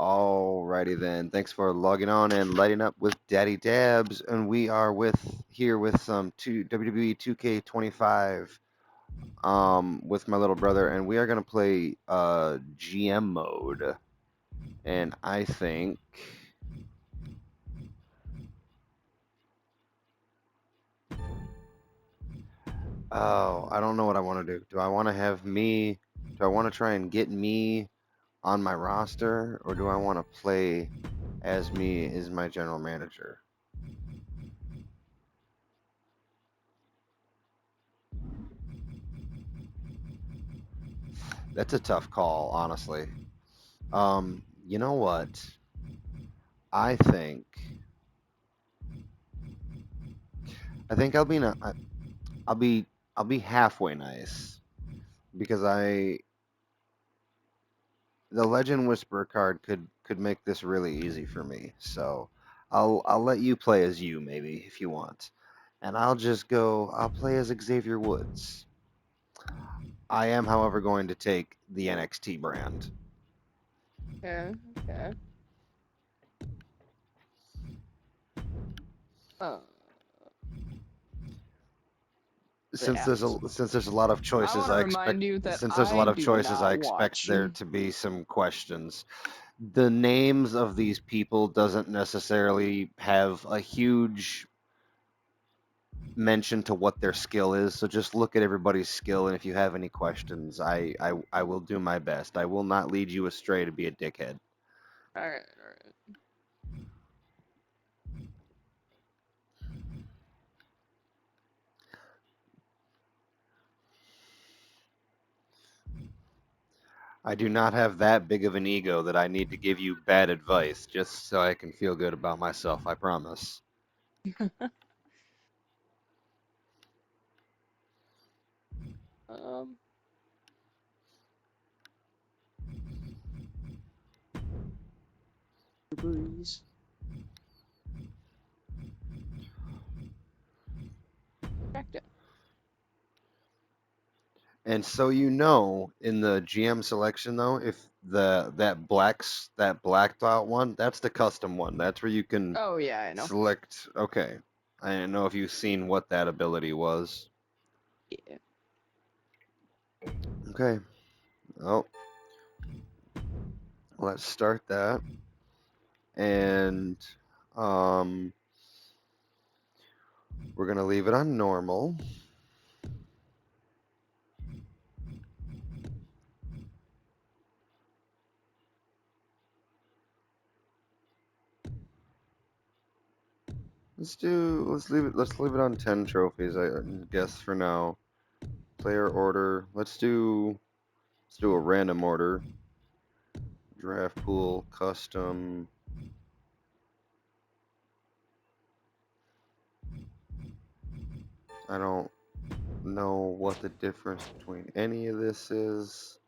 Alrighty then. Thanks for logging on and lighting up with Daddy Dabs, and we are here with some WWE 2K25 with my little brother, and we are gonna play GM mode. And I think I don't know what I want to do. Do I want to have me? Do I want to try and get me on my roster, or do I want to play as me as my general manager? That's a tough call, honestly. You know what? I think I think I'll be I'll be halfway nice because the Legend Whisperer card could make this really easy for me. So I'll let you play as you maybe if you want. And I'll play as Xavier Woods. I am, however, going to take the NXT brand. Okay, okay. Uh, Since there's a lot of I choices, want to remind you that I do I not expect watch. there to be some questions. The names of these people doesn't necessarily have a huge mention to what their skill is, so just look at everybody's skill, and if you have any questions, I will do my best. I will not lead you astray to be a dickhead. Alright, alright. I do not have that big of an ego that I need to give you bad advice just so I can feel good about myself, I promise. Um, breeze. Checked it. And so you know, in the GM selection though, if that blacked out one, that's the custom one. That's where you can Oh yeah, I know. select. Okay, I didn't know if you've seen what that ability was. Yeah. Okay. Oh, let's start that. And um, we're gonna leave it on normal. Let's leave it on 10 trophies, I guess for now. Player order. Let's do a random order. Draft pool, custom. I don't know what the difference between any of this is.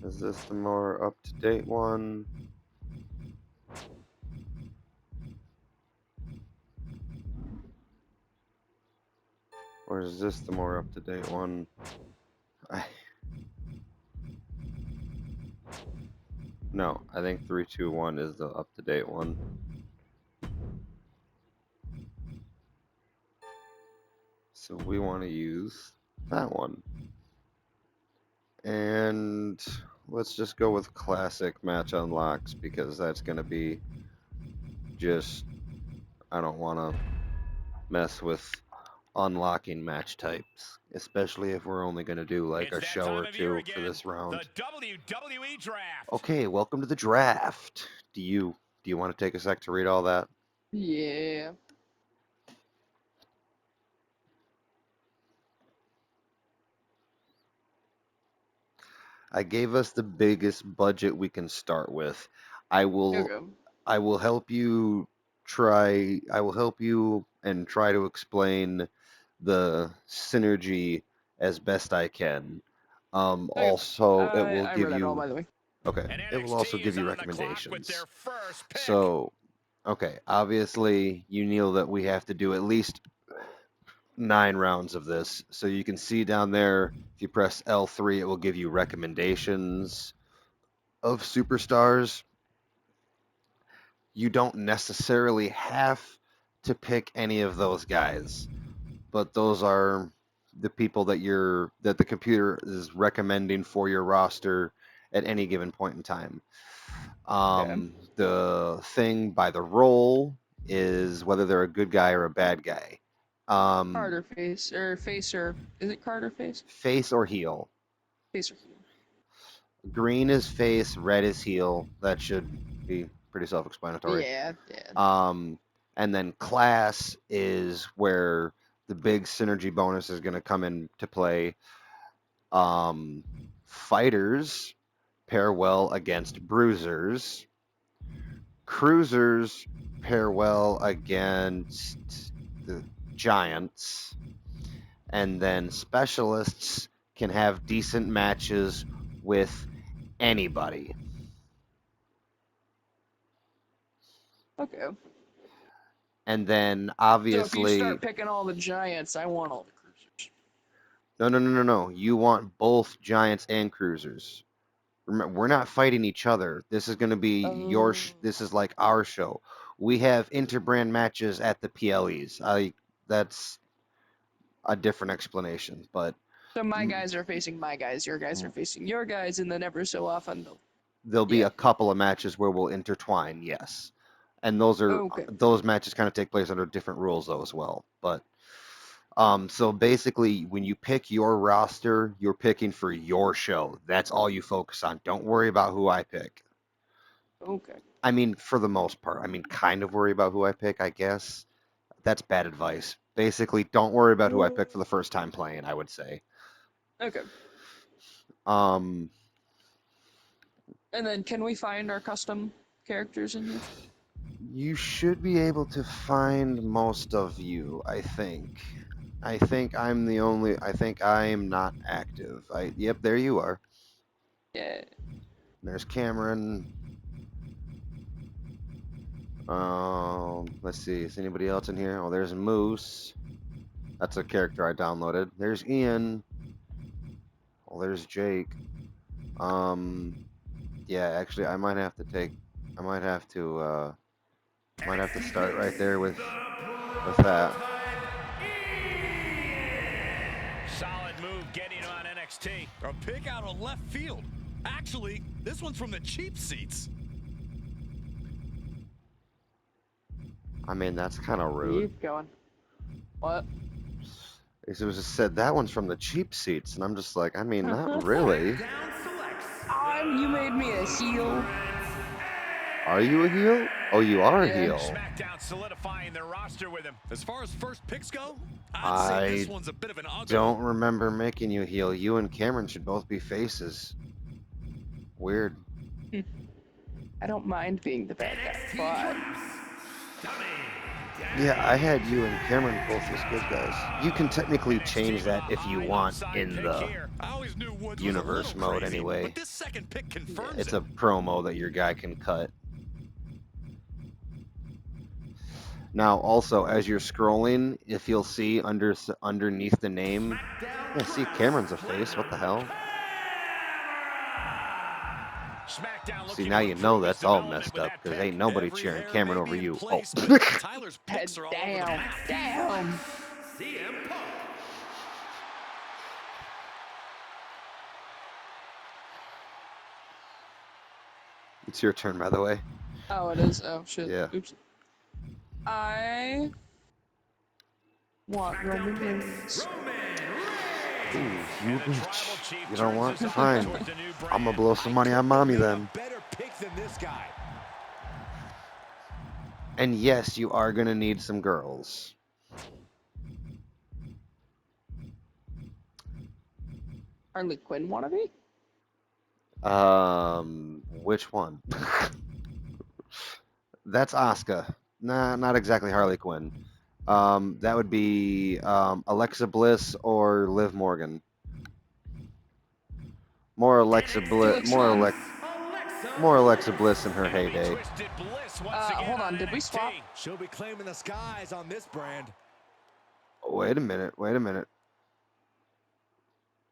Is this the more up-to-date one? Or is this the more up-to-date one? I, no, I think 321 is the up-to-date one. So we want to use that one. And let's just go with classic match unlocks because that's going to be just, I don't want to mess with unlocking match types, especially if we're only going to do like a show or two for this round. The WWE Draft. Okay, welcome to the draft. Do you want to take a sec to read all that? Yeah. I gave us the biggest budget we can start with. I will Okay. I will help you I will help you and try to explain the synergy as best I can. Okay. Also, it will I give read it all, you by the way. okay. And It will also NXT give is you on the clock with their recommendations. first pick. So, okay, obviously you know that we have to do at least 9 rounds of this. So you can see down there, if you press L3, it will give you recommendations of superstars. You don't necessarily have to pick any of those guys, but those are the people that the computer is recommending for your roster at any given point in time. Okay. The thing by the role is whether they're a good guy or a bad guy. Card or face or face or is it card or face? Face or heel. Face or heel. Green is face, red is heel. That should be pretty self-explanatory. Yeah, yeah. And then class is where the big synergy bonus is going to come into play. Fighters pair well against bruisers. Cruisers pair well against the giants. And then specialists can have decent matches with anybody. Okay. And then So if you obviously, start picking all the giants, I want all the cruisers. no. You want both giants and cruisers. Remember, we're not fighting each other. This is going to be Oh. this is like our show. We have interbrand matches at the PLEs. That's a different explanation, but So my guys are facing my guys, your guys are facing your guys, and then ever so often there'll be Yeah. a couple of matches where we'll intertwine, yes. And Okay. those matches kind of take place under different rules though as well. But so basically when you pick your roster, you're picking for your show. That's all you focus on. Don't worry about who I pick. Okay. I mean, for the most part. I mean, kind of worry about who I pick, I guess. That's bad advice. Basically, don't worry about who I pick for the first time playing, I would say. Okay. Um, And then can we find our custom characters in here? you should be able to find most of you, I think. I think I am not active. Yep, there you are. Yeah. There's Cameron. Let's see. Is anybody else in here? Oh, there's Moose. That's a character I downloaded. There's Ian. Oh, there's Jake. Yeah, actually, I might have to start right there with that. Solid move getting on NXT. A pick out of left field. Actually, this one's from the cheap seats. I mean, that's kind of rude. Keep going. What? It was just said that one's from the cheap seats, and I'm just like, I mean, not really. You made me a heel. Are you a heel? Oh, you are a Yeah. heel. SmackDown solidifying their roster with him. As far as first picks go, I'd I say this one's a bit of an ugly. Don't remember making you heel. You and Cameron should both be faces. Weird. I don't mind being the bad guy, Yeah, I had you and Cameron both as good guys. You can technically change that if you want in the I always knew Woods was a universe little mode crazy, anyway. But this second pick confirms It's it. a promo that your guy can cut. Now, also, as you're scrolling, if you'll see underneath the name, yeah, see, Cameron's a face. What the hell? SmackDown See, looking now to you know improve his that's all development messed with up that because pick. ain't nobody Every cheering hair Cameron may over be in you. place, Oh. but Tyler's but picks are all over the damn, map. damn. It's your turn, by the way. Oh, it is. Oh shit. Yeah. Oops. I want Roman Reigns. Ooh, you bitch. Tribal Chief You know turns what? his eye Fine. towards the new I'm gonna brand. blow some money on mommy Make a then. better pick than this guy. And yes, you are gonna need some girls. Harley Quinn wannabe? Which one? That's Asuka. Nah, not exactly Harley Quinn. That would be Alexa Bliss or Liv Morgan. More Alexa Bliss. More Alexa Bliss in her heyday. Twisted Bliss once again Hold on, did we swap? NXT. She'll be claiming the skies on this brand. Wait a minute. Wait a minute.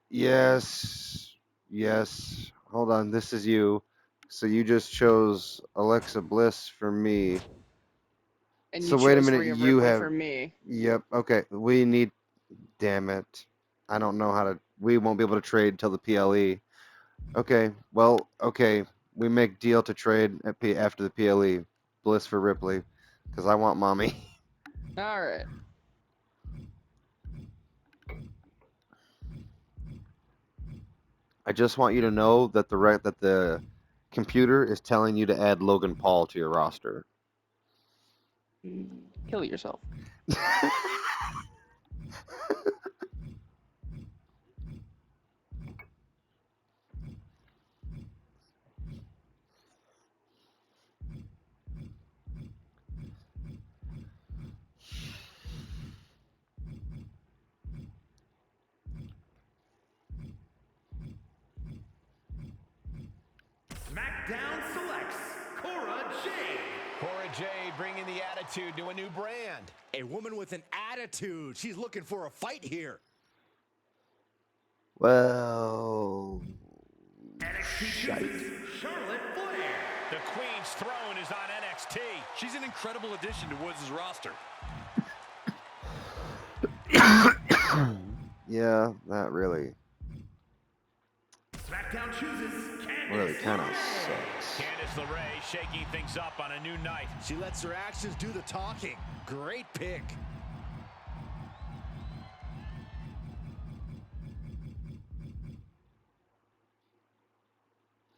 Yes. Yes. Hold on. This is you. So you just chose Alexa Bliss for me. And you So wait a chose minute. Rhea You Ripley have. for me. Yep. Okay. We need. Damn it. I don't know how to. We won't be able to trade till the PLE. Okay. Well. Okay. We make deal to trade after the PLE. Bliss for Ripley, because I want mommy. All right. I just want you to know that the computer is telling you to add Logan Paul to your roster. Kill yourself. SmackDown selects Cora Jade. Cora Jade bringing the attitude to a new brand. A woman with an attitude. She's looking for a fight here. Well, NXT chooses Charlotte Flair. The Queen's throne is on NXT. She's an incredible addition to Woods' roster. yeah, that really SmackDown chooses Candice really kind of LeRae. sucks. Candice LeRae shaking things up on a new night. She lets her actions do the talking. Great pick.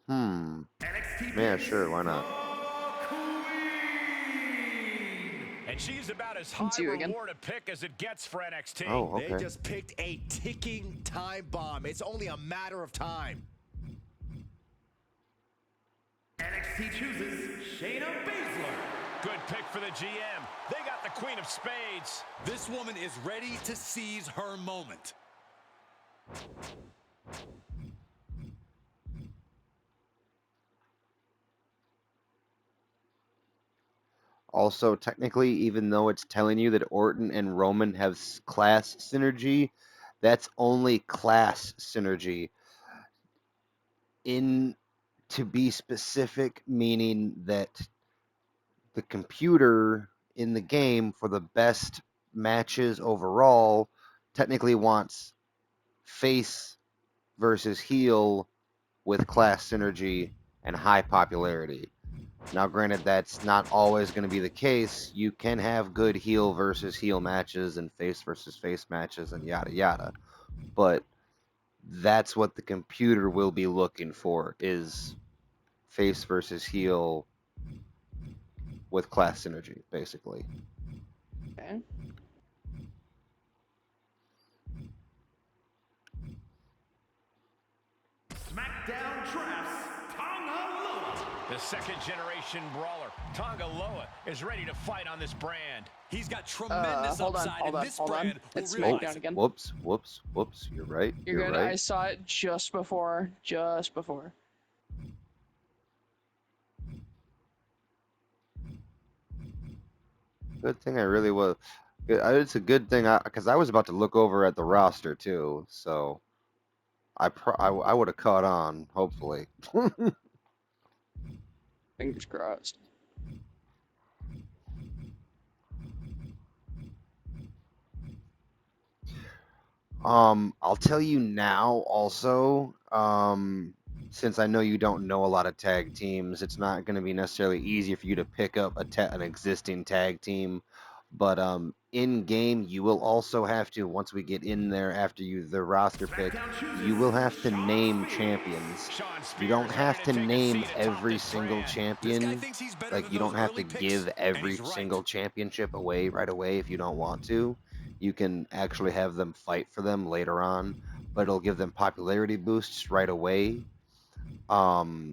NXT Yeah, picks sure, why not? the Queen. And she's about as It's high you again. reward a pick as it gets for NXT. Oh, They okay. just picked a ticking time bomb. It's only a matter of time. NXT chooses Shayna Baszler. Good pick for the GM. They got the Queen of Spades. This woman is ready to seize her moment. Also, technically, even though it's telling you that Orton and Roman have class synergy, that's only class synergy. In to be specific, meaning that the computer in the game for the best matches overall technically wants face versus heel with class synergy and high popularity. Now, granted, that's not always going to be the case. You can have good heel versus heel matches and face versus face matches and yada yada. But that's what the computer will be looking for is face versus heel with class synergy, basically. Okay. SmackDown drafts Tonga Loa. The second generation brawler, Tonga Loa, is ready to fight on this brand. He's got tremendous upside, and this brand will It's realize SmackDown it. again. Whoops. You're right. You're good. I right. saw it just before. Just before. Good thing I really was. It's a good thing because I was about to look over at the roster too, so I would have caught on, hopefully. Fingers crossed. I'll tell you now also, since I know you don't know a lot of tag teams, it's not going to be necessarily easy for you to pick up an existing tag team. But in game, you will also have to, once we get in there after the roster pick, you will have to name champions. Sean You don't Spears have ready to take a name seat atop every this single brand. This guy champion. thinks he's better Like, than you don't those have to early picks, give and every he's right. single championship away right away if you don't want to. You can actually have them fight for them later on, but it'll give them popularity boosts right away. But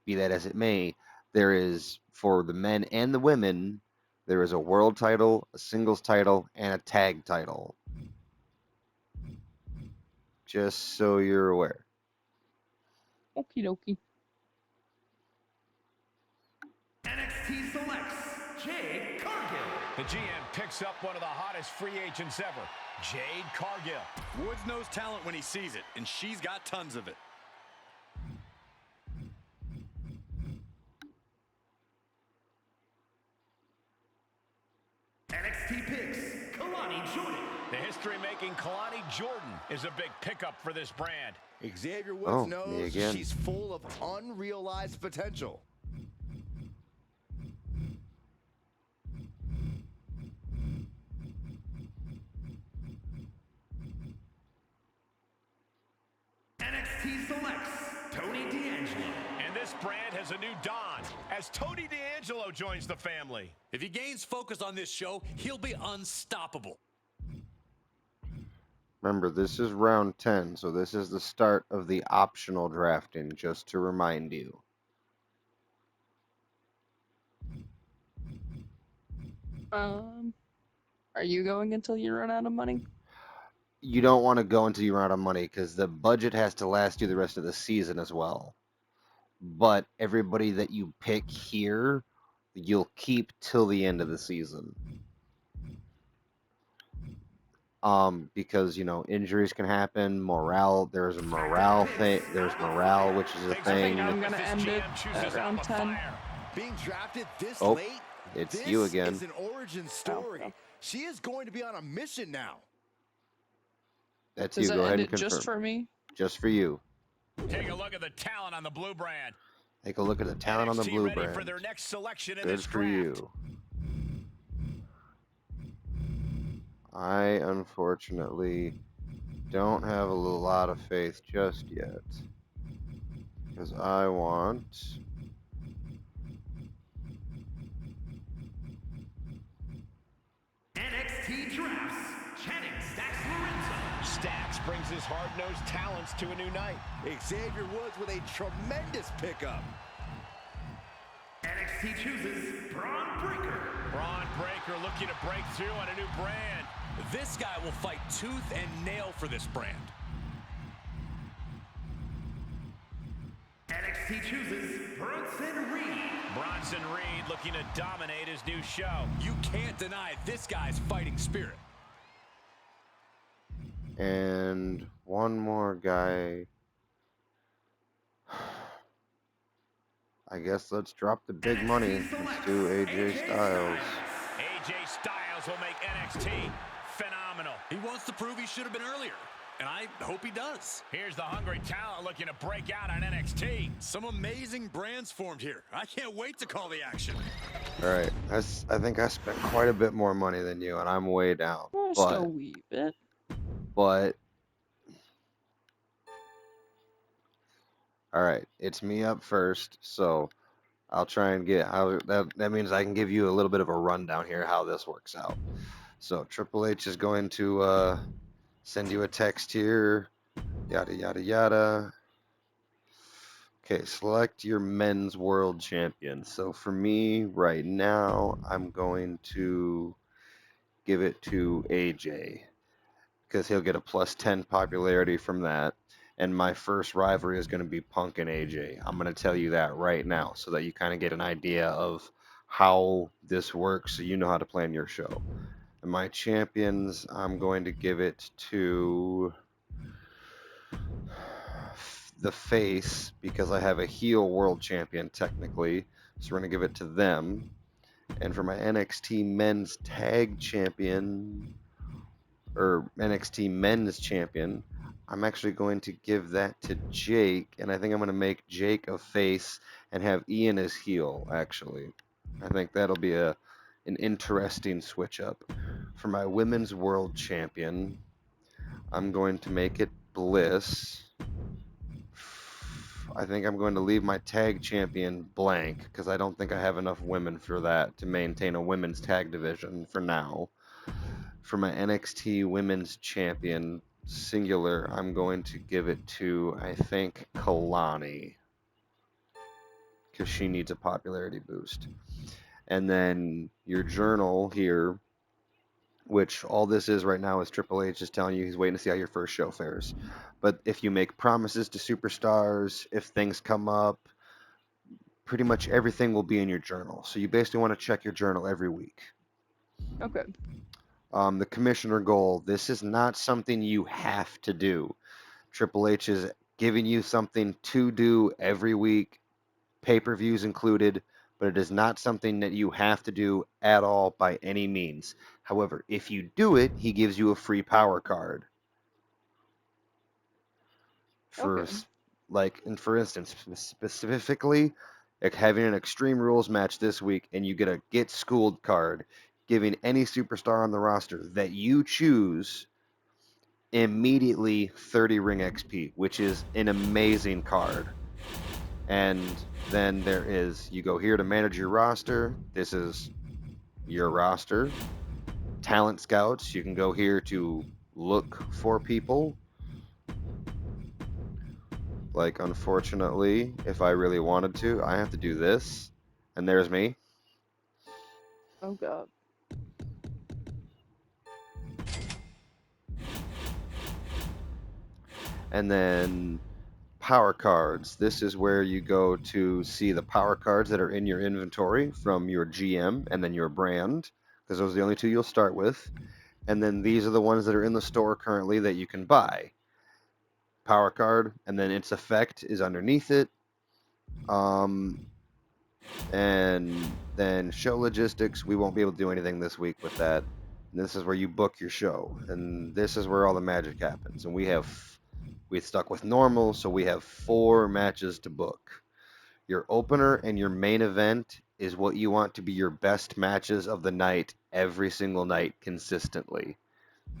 be that as it may, there is, for the men and the women, there is a world title, a singles title, and a tag title. Just so you're aware. Okie dokie. NXT selects Jade Cargill. The GM picks up one of the hottest free agents ever, Jade Cargill. Woods knows talent when he sees it, and she's got tons of it. NXT picks, Kalani Jordan. The history-making Kalani Jordan is a big pickup for this brand. Xavier Woods Oh, me knows again. she's full of unrealized potential. NXT selects Tony D'Angelo. And this brand has a new Don as Tony D'Angelo joins the family. If he gains focus on this show, he'll be unstoppable. Remember, this is round 10, so this is the start of the optional drafting, just to remind you. Are you going until you run out of money? You don't want to go until you run out of money because the budget has to last you the rest of the season as well. But everybody that you pick here, you'll keep till the end of the season. Because, you know, injuries can happen, there's a morale thing, there's morale, which is a I think thing. I'm gonna end it at round 10. Being drafted this Oh, late, it's this you again. is an origin story. Okay. She is going to be on a mission now. That's Does you. it Go ahead end and it confirm. just for me? Just for you. Take a look at the talent on the blue brand. Take a look at the talent on the NXT blue ready for brand. their next selection in Good this for draft. you. I unfortunately don't have a lot of faith just yet. Because I want NXT drafts Channing Stacks Lorenzo. Stacks brings his hard-nosed talents to a new night. Xavier Woods with a tremendous pickup. NXT chooses Braun Breaker. Braun Breaker looking to break through on a new brand. This guy will fight tooth and nail for this brand. NXT chooses Bronson Reed. Bronson Reed looking to dominate his new show. You can't deny this guy's fighting spirit. and one more guy. I guess let's drop the big money. Let's do AJ Styles. AJ Styles will make NXT phenomenal. He wants to prove he should have been earlier, and I hope he does. Here's the hungry talent looking to break out on NXT. Some amazing brands formed here. I can't wait to call the action. All right, I think I spent quite a bit more money than you, and I'm way down. Just a wee bit. But all right, it's me up first, so I'll try and get how that means I can give you a little bit of a rundown here how this works out. So Triple H is going to send you a text here, yada yada yada. Okay, select your men's world champion. So for me right now, I'm going to give it to AJ because he'll get a plus 10 popularity from that. And my first rivalry is going to be Punk and AJ. I'm going to tell you that right now so that you kind of get an idea of how this works so you know how to plan your show. And my champions, I'm going to give it to the face because I have a heel world champion technically. So we're going to give it to them. And for my NXT men's tag champion, or NXT men's champion, I'm actually going to give that to Jake, and I think I'm going to make Jake a face and have Ian as heel, actually. I think that'll be an interesting switch up. For my women's world champion, I'm going to make it Bliss. I think I'm going to leave my tag champion blank because I don't think I have enough women for that to maintain a women's tag division for now. For my NXT women's champion, singular, I'm going to give it to, I think, Kalani because she needs a popularity boost. And then your journal here, which all this is right now is Triple H just telling you he's waiting to see how your first show fares. But if you make promises to superstars, if things come up, pretty much everything will be in your journal. So you basically want to check your journal every week. Okay. The commissioner goal. This is not something you have to do. Triple H is giving you something to do every week, pay-per-views included, but it is not something that you have to do at all by any means. However, if you do it, he gives you a free power card. For Okay. and for instance, specifically, like having an Extreme Rules match this week, and you get a Get Schooled card, giving any superstar on the roster that you choose immediately 30 ring XP, which is an amazing card. And then you go here to manage your roster. This is your roster. Talent scouts, you can go here to look for people. Like, unfortunately, if I really wanted to, I have to do this. And there's me. Oh god. And then power cards. This is where you go to see the power cards that are in your inventory from your GM and then your brand, because those are the only two you'll start with. And then these are the ones that are in the store currently that you can buy. Power card, and then its effect is underneath it. And then show logistics, we won't be able to do anything this week with that. And this is where you book your show, and this is where all the magic happens. And we stuck with normal, so we have 4 matches to book. Your opener and your main event is what you want to be your best matches of the night every single night consistently.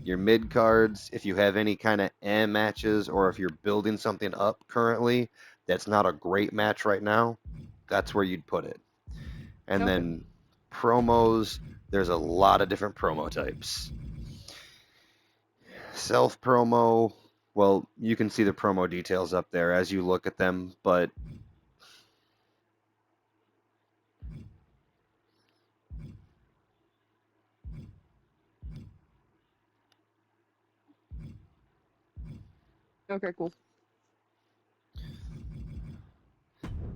Your mid cards, if you have any kind of matches, or if you're building something up currently that's not a great match right now, that's where you'd put it. And Okay. then promos, there's a lot of different promo types. Self promo, well, you can see the promo details up there as you look at them, but Okay, cool.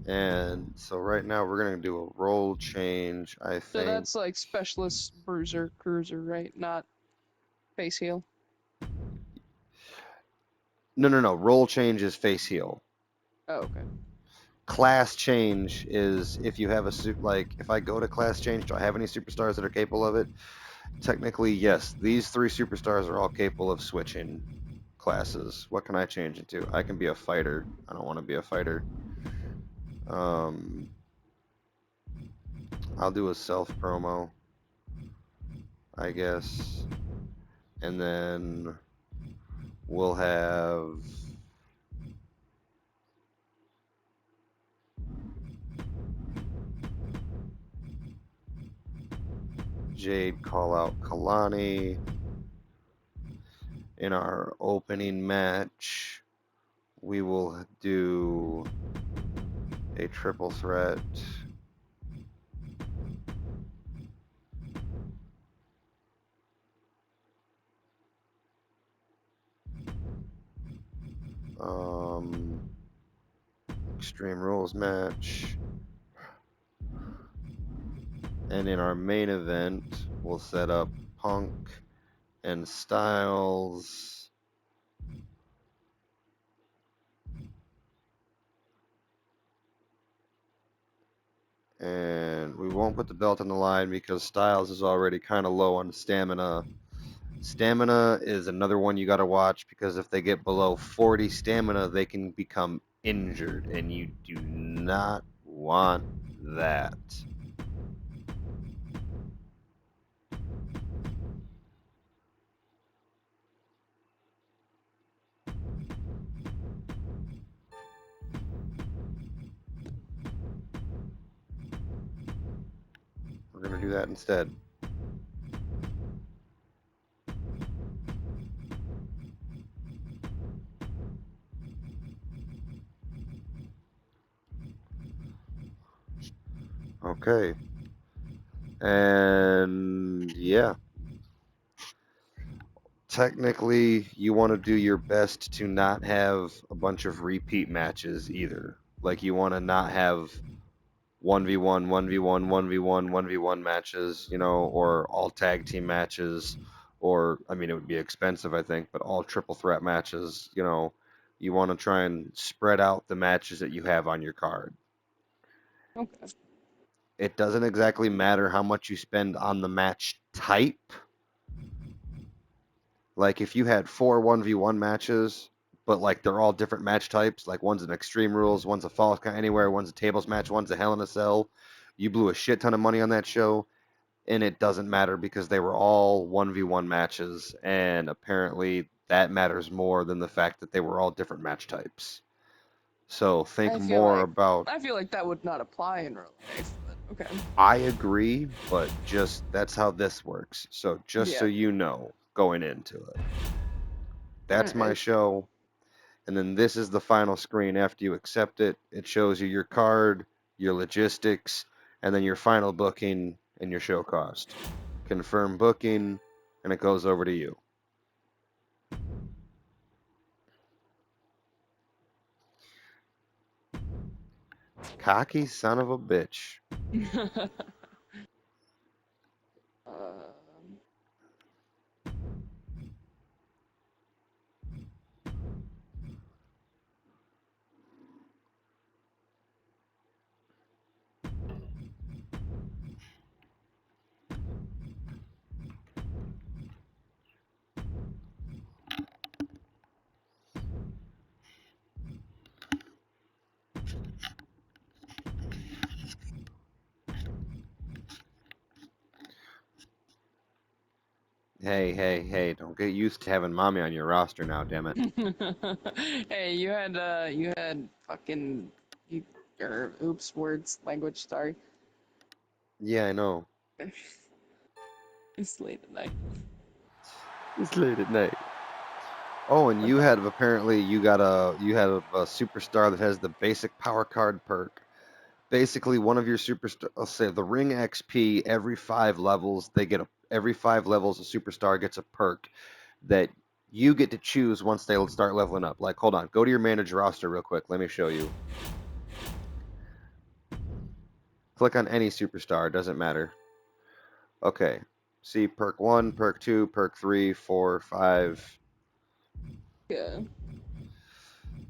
and so right now we're gonna do a role change, I So think. that's like specialist bruiser cruiser, right? Not face heel. No. Role change is face heel. Oh, okay. Class change is if you have like if I go to class change, do I have any superstars that are capable of it? Technically, yes. These 3 superstars are all capable of switching classes. What can I change into? I can be a fighter. I don't want to be a fighter. Um, I'll do a self promo, I guess, and then we'll have Jade call out Kalani in our opening match. We will do a triple threat. Extreme Rules match. And in our main event, we'll set up Punk and Styles. And we won't put the belt on the line because Styles is already kind of low on stamina. Stamina is another one you got to watch because if they get below 40 stamina, they can become injured, and you do not want that. We're going to do that instead. Okay. And yeah. Technically, you want to do your best to not have a bunch of repeat matches either. Like, you want to not have 1v1, 1v1, 1v1, 1v1 matches, you know, or all tag team matches, or I mean, it would be expensive, I think, but all triple threat matches, you know, you want to try and spread out the matches that you have on your card. Okay. It doesn't exactly matter how much you spend on the match type. Like if you had four 1v1 matches, but like they're all different match types, like one's an Extreme Rules, one's a Falls Count Anywhere, one's a tables match, one's a Hell in a Cell, you blew a shit ton of money on that show, and it doesn't matter because they were all 1v1 matches, and apparently that matters more than the fact that they were all different match types. So think I feel more like about. I feel like that would not apply in real life, but okay. I agree, but just that's how this works. So just so Yeah. you know going into it. That's my Alright. show. And then this is the final screen after you accept it. It shows you your card, your logistics, and then your final booking and your show cost. Confirm booking, and it goes over to you. Cocky son of a bitch. um, Hey, hey, hey, don't get used to having mommy on your roster now, damn it. hey, you had fucking you or oops words language. Sorry, Yeah, I know. it's late at night. It's late at night. Oh, and What the? you had a superstar that has the basic power card perk. Basically, one of your superstar, let's say the ring XP, every 5 levels, every 5 levels a superstar gets a perk that you get to choose once they start leveling up. Like, hold on, go to your manager roster real quick. Let me show you. Click on any superstar, it doesn't matter. Okay. See perk 1, perk 2, perk 3, 4, 5. Yeah.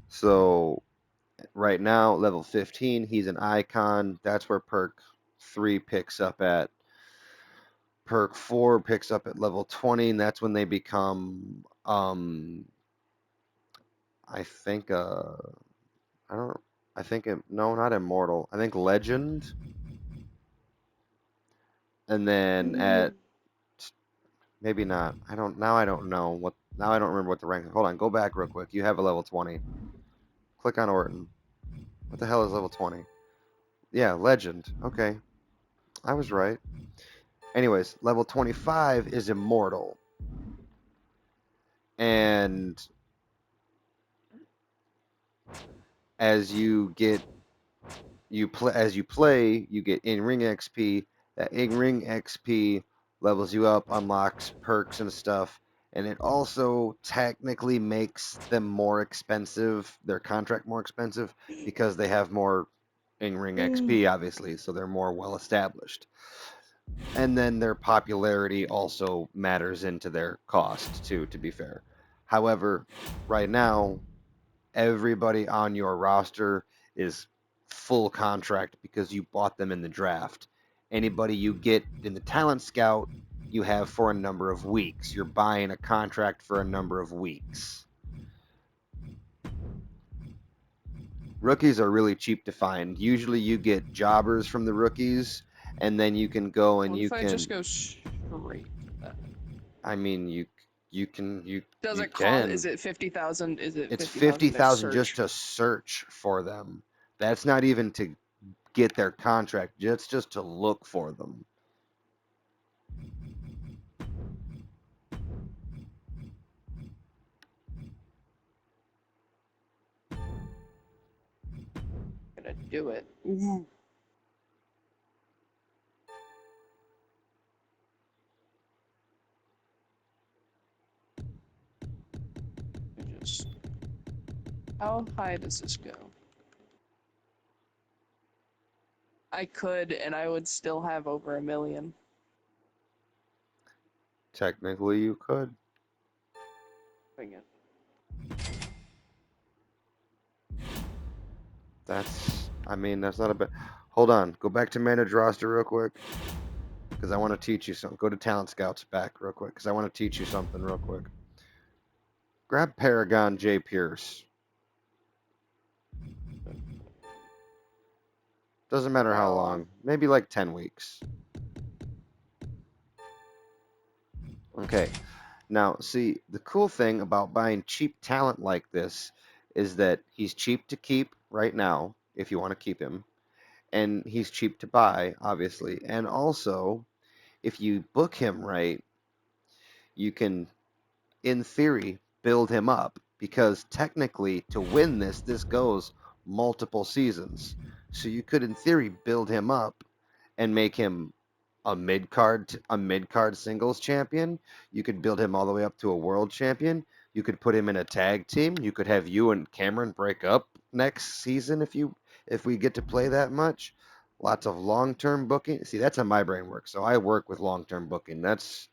So right now, level 15, he's an icon. That's where perk 3 picks up at. Perk 4 picks up at level 20, and that's when they become, I think, I don't, I think, no, not immortal. I think legend. And then at, maybe not. I don't know now I don't remember what the rank is. Hold on, go back real quick. You have a level 20. Click on Orton. What the hell is level 20? Yeah, legend. Okay. I was right. Anyways, level 25 is immortal. And as you get as you play, you get in-ring XP. That in-ring XP levels you up, unlocks perks and stuff, and it also technically makes them more expensive, their contract more expensive because they have more in-ring XP obviously, so they're more well established. And then their popularity also matters into their cost too, to be fair. However, right now everybody on your roster is full contract because you bought them in the draft. Anybody you get in the talent scout, you have for a number of weeks. You're buying a contract for a number of weeks. Rookies are really cheap to find. Usually you get jobbers from the rookies, and then you can go and What you if I just can, go straight to that? I mean, Does you it cost? Is can. it 50,000? Is it It's 50,000 to 50,000 just search? to search for them. That's not even to get their contract. It's just to look for them. Gonna do it. Ooh. Just how high does this go? I could, and I would still have over 1 million. Technically, you could. Bring it. I mean, that's not a bad. Hold on. Go back to manage roster real quick. Because I want to teach you something. Go to Talent Scouts back real quick. Because I want to teach you something real quick. Grab Paragon J. Pierce. Doesn't matter how long. Maybe like 10 weeks. Okay. Now, see, the cool thing about buying cheap talent like this is that he's cheap to keep right now, if you want to keep him. And he's cheap to buy, obviously. And also, if you book him right, you can, in theory, build him up. Because technically, to win this goes multiple seasons. So you could, in theory, build him up and make him a mid card singles champion. You could build him all the way up to a world champion. You could put him in a tag team. You could have you and Cameron break up next season if we get to play that much. Lots of long-term booking. See, that's how my brain works. So I work with long-term booking. That's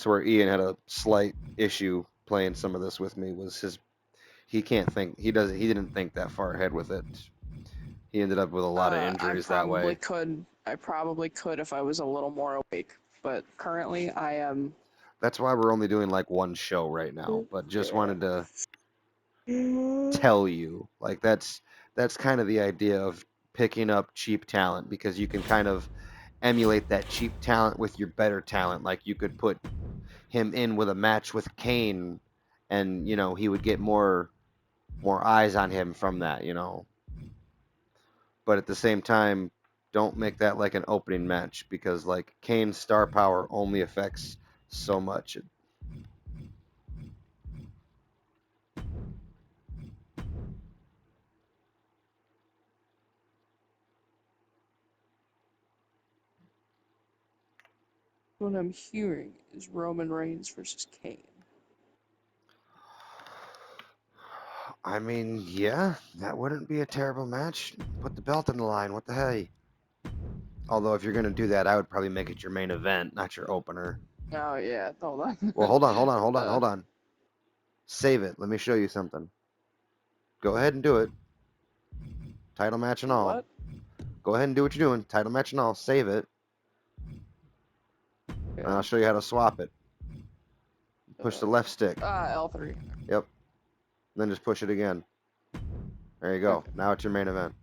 where Ian had a slight issue playing some of this with me was he can't think he didn't think that far ahead with it. He ended up with a lot of I injuries that probably way. could. I probably could if I was a little more awake. But currently, I am. That's why we're only doing like one show right now, but just Yeah. wanted to tell you like that's kind of the idea of picking up cheap talent because you can kind of emulate that cheap talent with your better talent. Like you could put him in with a match with Kane and he would get more eyes on him from that. But at the same time, don't make that like an opening match because like Kane's star power only affects so much. What I'm hearing is Roman Reigns versus Kane. I mean, yeah, that wouldn't be a terrible match. Put the belt on the line. What the hey? Although, if you're going to do that, I would probably make it your main event, not your opener. Oh yeah, hold on. Well, hold on, hold on, hold on, Uh, hold on. Save it. Let me show you something. Go ahead and do it. Title match and all. what? Go ahead and do what you're doing. Title match and all. Save it. And I'll show you how to swap it. Push the left stick. L3. Yep. And then just push it again. There you go. Okay. Now it's your main event.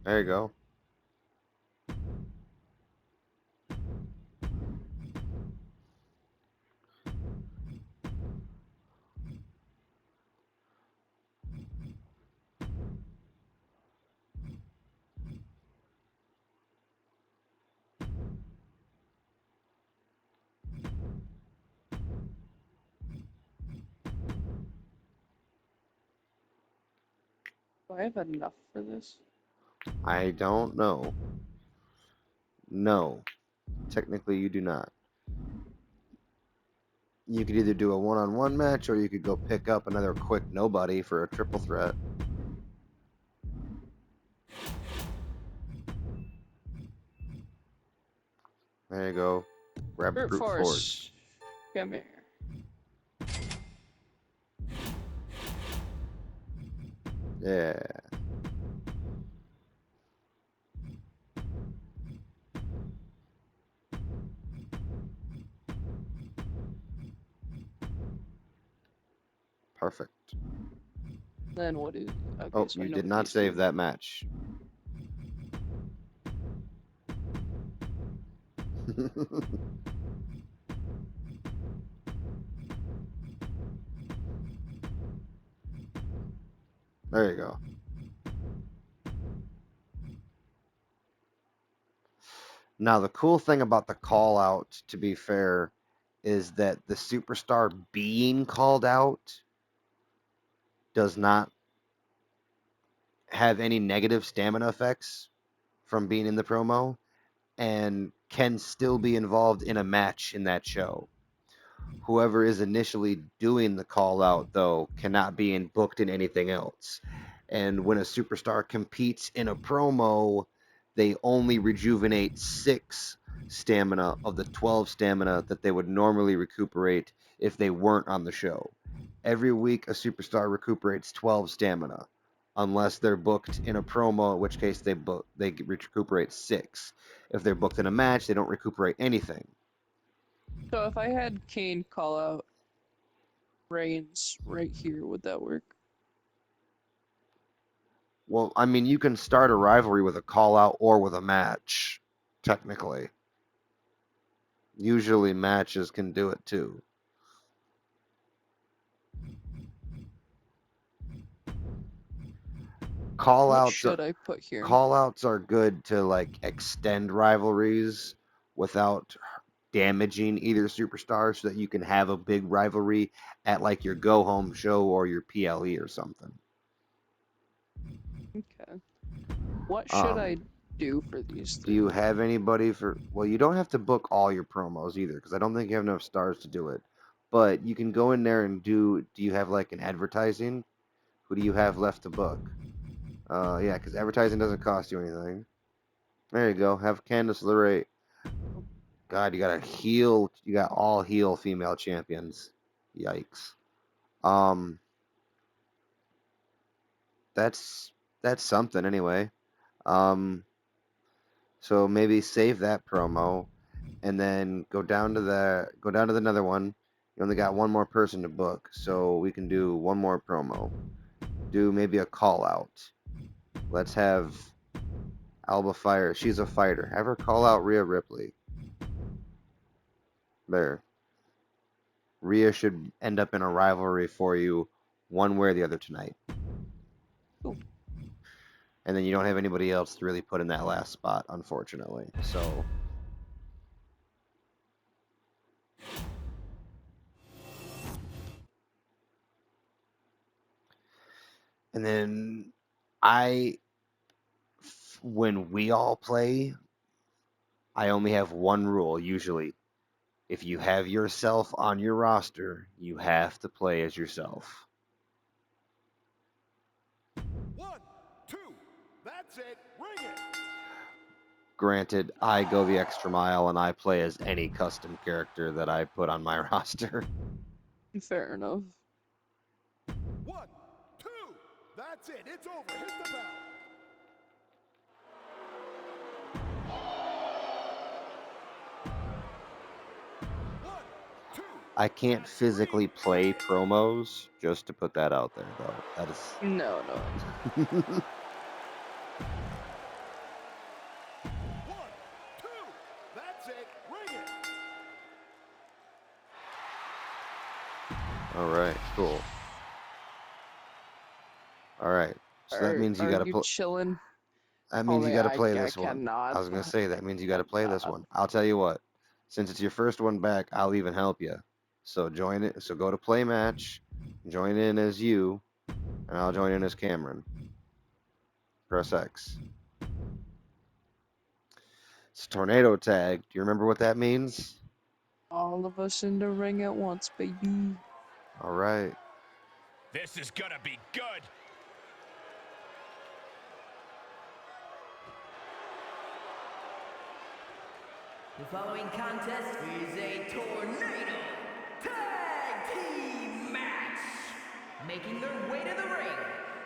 There you go. Do I have enough for this? I don't know. No. Technically, you do not. You could either do a one-on-one match or you could go pick up another quick nobody for a triple threat. There you go. Grab Brute brute force. force. Come here. Yeah. Perfect. Then what is? Okay, Oh, so I you know did what not these save do. that match. There you go. Now, the cool thing about the call out, to be fair, is that the superstar being called out does not have any negative stamina effects from being in the promo and can still be involved in a match in that show. Whoever is initially doing the call out, though, cannot be booked in anything else. And when a superstar competes in a promo, they only rejuvenate 6 stamina of the 12 stamina that they would normally recuperate if they weren't on the show. Every week, a superstar recuperates 12 stamina, unless they're booked in a promo, in which case they recuperate 6. If they're booked in a match, they don't recuperate anything. So if I had Kane call out Reigns right here, would that work? Well, I mean, you can start a rivalry with a call out or with a match, technically. Usually matches can do it too. Call What outs should I put here? call outs are good to like extend rivalries without damaging either superstar so that you can have a big rivalry at like your go home show or your PLE or something. Okay. What should Um, I do for these do you three? have anybody for? Well, you don't have to book all your promos either because I don't think you have enough stars to do it. But you can go in there and do. Do you have like an advertising? Who do you have left to book? Yeah, because advertising doesn't cost you anything. There you go. Have Candice LeRae. God, you got a heel. You got all heel female champions. Yikes. Um, that's something anyway. Um, so maybe save that promo, and then go down to the another one. You only got one more person to book, so we can do one more promo. Do maybe a call out. Let's have Alba Fire. She's a fighter. Have her call out Rhea Ripley. There. Rhea should end up in a rivalry for you one way or the other tonight. Cool. And then you don't have anybody else to really put in that last spot, unfortunately. So and then when we all play, I only have one rule usually. If you have yourself on your roster, you have to play as yourself. 1, 2, that's it, ring it. Granted, I go the extra mile and I play as any custom character that I put on my roster. Fair enough. 1, 2, that's it, it's over, hit the bell. I can't physically play promos, just to put that out there, though. That is. No. 1, 2, that's it, ring it. All right, cool. All right, so that means you got to you play. chilling? That means you Homie, got to play I this one. cannot. I was gonna say that means you got to play this Cannot. one. I'll tell you what. Since it's your first one back, I'll even help you. So join it. So go to play match, join in as you, and I'll join in as Cameron. Press X. It's tornado tag. Do you remember what that means? All of us in the ring at once, baby. All right. This is gonna be good. The following contest is a tornado tag team match. Making their way to the ring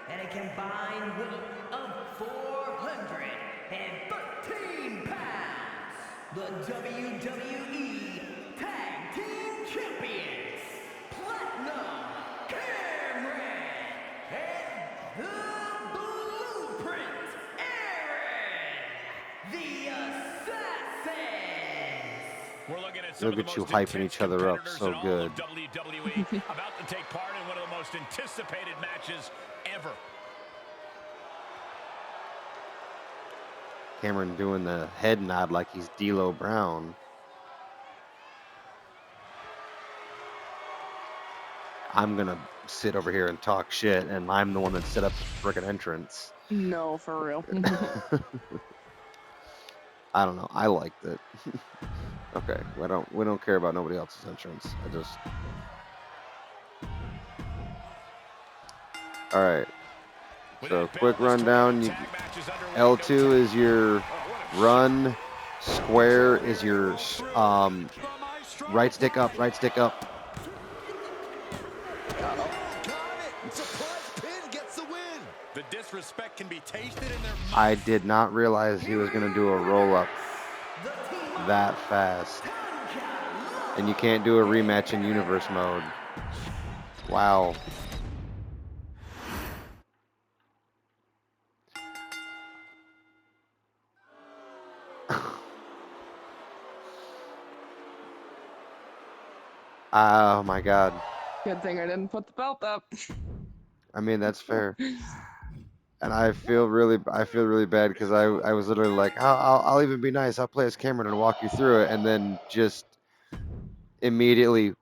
at a combined weight of 413 pounds. The WWE Tag Team Champions, Platinum Cameron and the Blueprint Aaron, the Assassins. We're looking at some Look of the at you most hyping intense each other up competitors so in all good. of WWE, about to take part in one of the most anticipated matches ever. Cameron doing the head nod like he's D'Lo Brown. I'm gonna sit over here and talk shit, and I'm the one that set up the frickin' entrance. No, for real. I don't know. I liked it. Okay, we don't care about nobody else's entrance. All right. So quick rundown. L2 is your run. Square is your right stick up. Right stick up. Surprise pin gets the win. The disrespect can be tasted in their mouth. I did not realize he was gonna do a roll up that fast. And you can't do a rematch in universe mode. Wow. Oh my god. Good thing I didn't put the belt up. I mean, that's fair. And I feel really bad because I was literally like, I'll even be nice. I'll play as Cameron and walk you through it, and then just immediately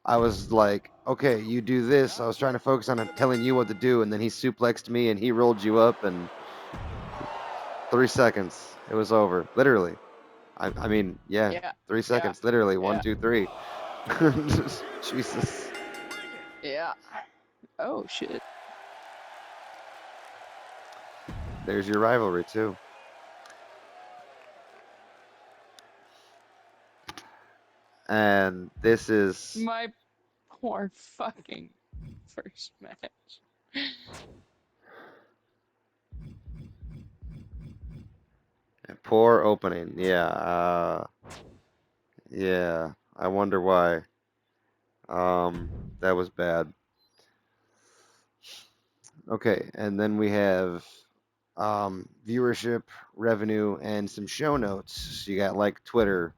I was like, okay, you do this. I was trying to focus on telling you what to do, and then he suplexed me and he rolled you up, and 3 seconds, it was over. Literally. I mean, yeah, Yeah. 3 seconds. Literally, one, Yeah. two, three. Jesus. Yeah. Oh shit. There's your rivalry too. And this is My poor fucking first match. a poor opening. Yeah. Yeah. I wonder why. That was bad. Okay, and then we have viewership, revenue, and some show notes. So you got like Twitter,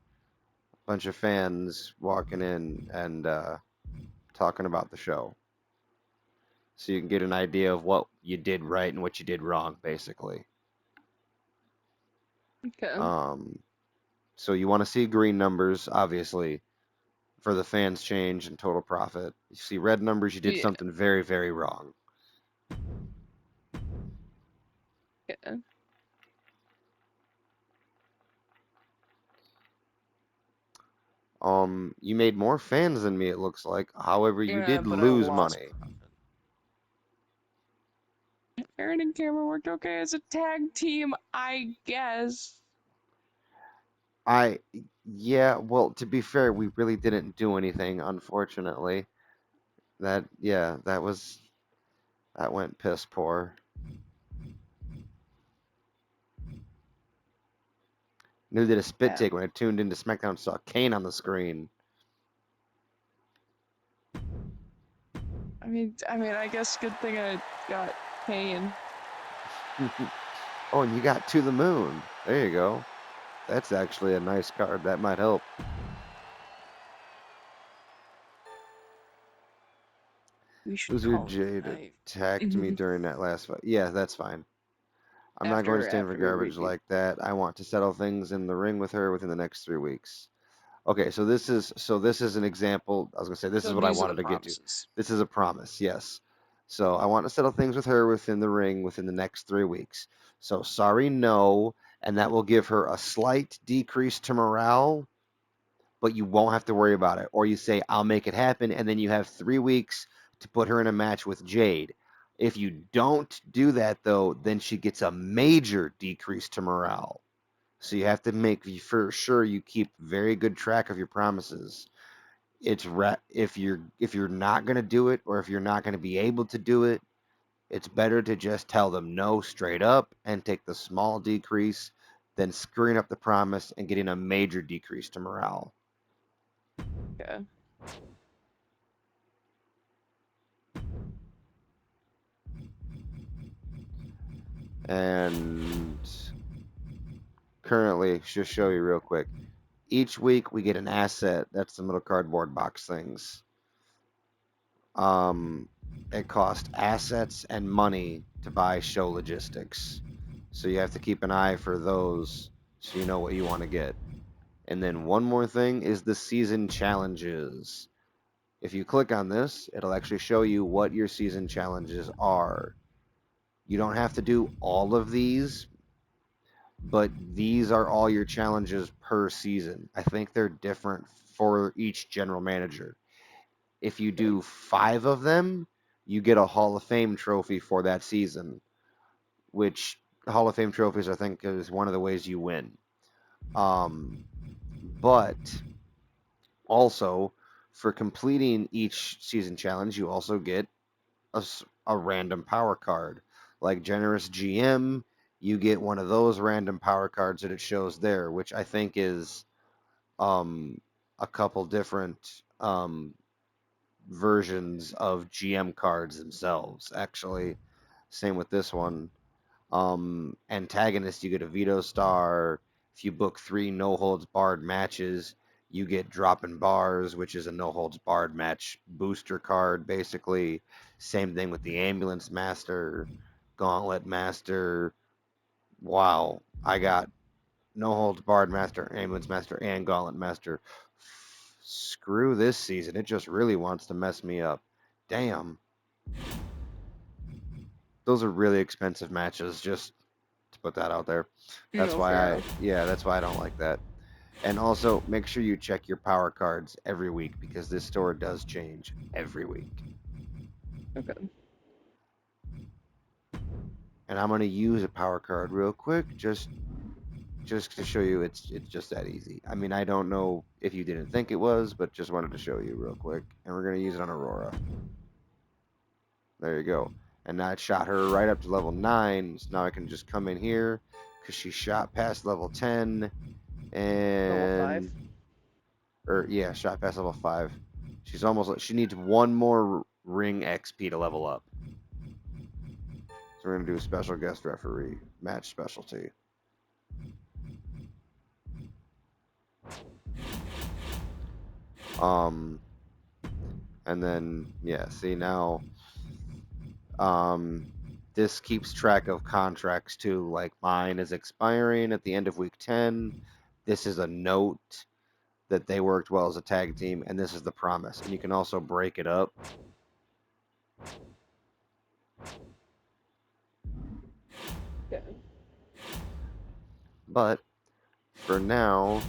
a bunch of fans walking in and talking about the show. So you can get an idea of what you did right and what you did wrong, basically. Okay. So you want to see green numbers, obviously, for the fans change and total profit. You see red numbers, you did Yeah. something very, very wrong. Yeah. You made more fans than me, it looks like. However, you Yeah, did but I lose lost money. profit. Aaron and Cameron worked okay as a tag team, I guess. Yeah, well, to be fair, we really didn't do anything, unfortunately. That went piss poor. Knew did a spit Yeah. take when I tuned into SmackDown and saw Kane on the screen. I guess good thing I got Kane. Oh, and you got To the Moon. There you go. That's actually a nice card. That might help. We should Loser call it Jade a night. attacked me during that last fight. Yeah, that's fine. I'm not going to stand for After we garbage do. like that. I want to settle things in the ring with her within the next 3 weeks. Okay, so this is an example. I was gonna say this So is what I these are the wanted to get to. promises. This is a promise, yes. So I want to settle things with her within the ring within the next 3 weeks. So sorry, no, and that will give her a slight decrease to morale, but you won't have to worry about it. Or you say I'll make it happen, and then you have 3 weeks to put her in a match with Jade. If you don't do that though, then she gets a major decrease to morale. So you have to make for sure you keep very good track of your promises. If you're not going to do it or if you're not going to be able to do it, it's better to just tell them no straight up and take the small decrease than screwing up the promise and getting a major decrease to morale. Okay. And currently, just show you real quick. Each week we get an asset. That's the little cardboard box things. It costs assets and money to buy show logistics. So you have to keep an eye for those so you know what you want to get. And then one more thing is the season challenges. If you click on this, it'll actually show you what your season challenges are. You don't have to do all of these, but these are all your challenges per season. I think they're different for each general manager. If you do 5 of them, you get a Hall of Fame trophy for that season, which Hall of Fame trophies I think is one of the ways you win. But also for completing each season challenge, you also get a random power card. Like Generous GM, you get one of those random power cards that it shows there, which I think is a couple different versions of GM cards themselves, actually. Same with this one. Antagonist, you get a veto star. If you book 3 no holds barred matches, you get dropping bars, which is a no holds barred match booster card, basically. Same thing with the ambulance master, gauntlet master. Wow, I got no holds barred master, ambulance master, and gauntlet master. Screw this season. It just really wants to mess me up. Damn. Those are really expensive matches, just to put that out there. That's No, why fair I, enough. yeah, that's why I don't like that. And also, make sure you check your power cards every week because this store does change every week. Okay. And I'm gonna use a power card real quick, just to show you it's just that easy. I mean, I don't know if you didn't think it was, but just wanted to show you real quick. And we're gonna use it on Aurora. There you go. And now it shot her right up to level 9. So now I can just come in here because she shot past level 10 Level 5. and or yeah, shot past level 5. She's almost she needs one more ring XP to level up. So we're gonna do a special guest referee match specialty. Um, and then yeah, see now, this keeps track of contracts too. Like mine is expiring at the end of week 10. This is a note that they worked well as a tag team, and this is the promise. And you can also break it up. Okay. But for now,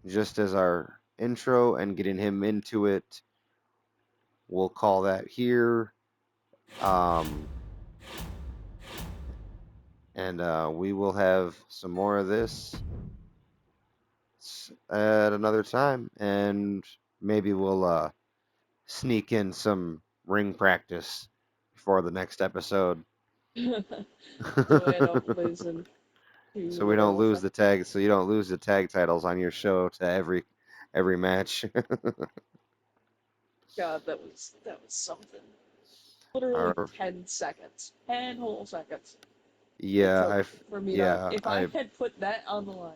just as our intro and getting him into it, we'll call that here. And we will have some more of this at another time, and maybe we'll sneak in some ring practice before the next episode. So I don't lose in So to we don't Royal lose Rumble. the tag, so you don't lose the tag titles on your show to every match. God, that was something. Literally Or 10 seconds. 10 whole seconds. It yeah, took for me to. If I had put that on the line,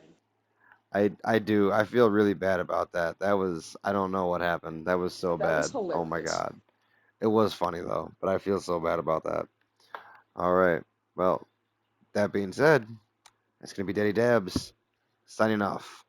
I do. I feel really bad about that. That was I don't know what happened. That was so that was bad. Oh my hilarious. god. It was funny though, but I feel so bad about that. All right. Well, that being said, it's gonna be Daddy Dabs signing off.